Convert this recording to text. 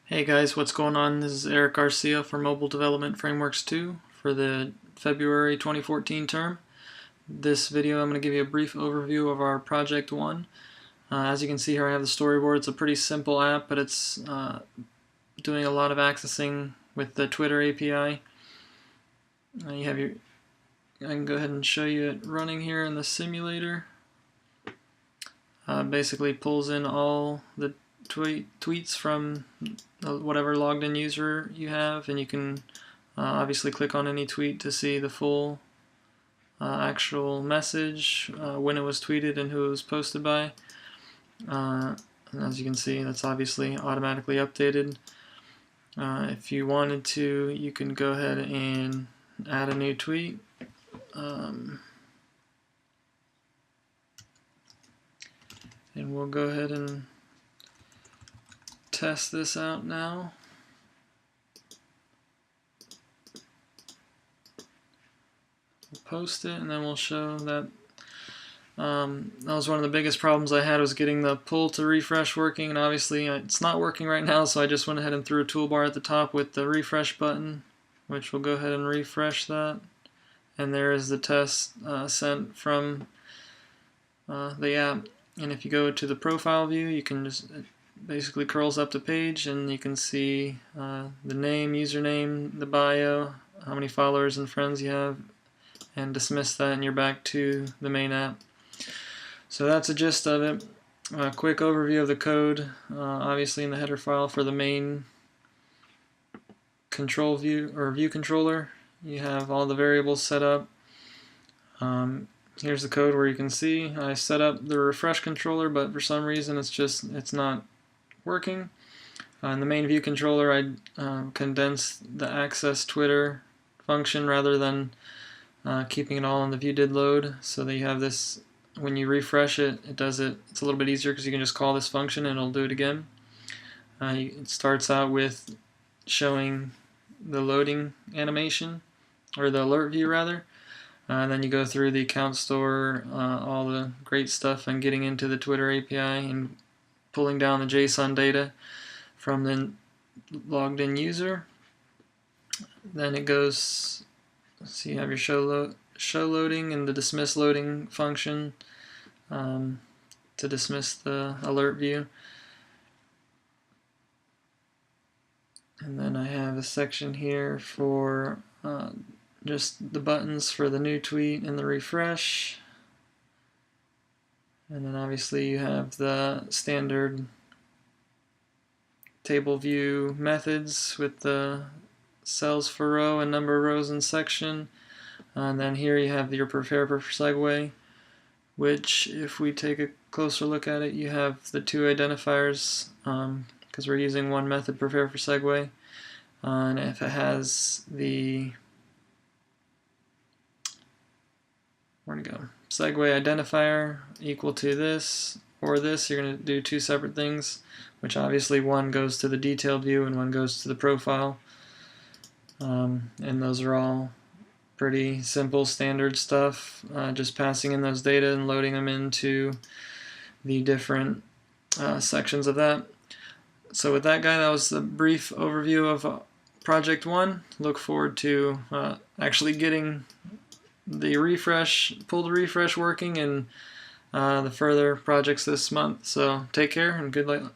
Hey guys, what's going on? This is Eric Garcia for Mobile Development Frameworks 2 for the February 2014 term. This video I'm going to give you a brief overview of our Project 1. As you can see here I have the storyboard. It's a pretty simple app, but it's doing a lot of accessing with the Twitter API. I can go ahead and show you it running here in the simulator. Basically pulls in all the tweets from whatever logged in user you have, and you can obviously click on any tweet to see the full actual message, when it was tweeted and who it was posted by. And as you can see, that's obviously automatically updated. If you wanted to, you can go ahead and add a new tweet. And we'll go ahead and test this out now. We'll post it, and then we'll show that that was one of the biggest problems I had, was getting the pull to refresh working, and obviously it's not working right now, so I just went ahead and threw a toolbar at the top with the refresh button, which will go ahead and refresh that. And there is the test sent from the app. And if you go to the profile view, you can just, it basically curls up the page, and you can see the name, username, the bio, how many followers and friends you have, and dismiss that, and you're back to the main app. So that's the gist of it. A quick overview of the code. Obviously in the header file for the main control view or view controller, you have all the variables set up. Here's the code where you can see I set up the refresh controller, but for some reason it's not working. In the main view controller, I condensed the access Twitter function rather than keeping it all in the view did load, so that you have this, when you refresh it, it's a little bit easier because you can just call this function and it'll do it again. It starts out with showing the loading animation, or the alert view rather. And then you go through the account store, all the great stuff, and getting into the Twitter API and pulling down the JSON data from the logged in user. Then it goes, so you have your show loading and the dismiss loading function to dismiss the alert view. And then I have a section here for just the buttons for the new tweet and the refresh. And then obviously you have the standard table view methods with the cells for row and number of rows in section. And then here you have your prepare for segue, which if we take a closer look at it, you have the two identifiers, because we're using one method, prepare for segue. And if it has the segue identifier equal to this or this, you're going to do two separate things, which obviously one goes to the detailed view and one goes to the profile. And those are all pretty simple standard stuff, just passing in those data and loading them into the different sections of that. So with that, guy, that was the brief overview of Project 1. Look forward to actually getting the pull to refresh working, and the further projects this month. So take care and good luck.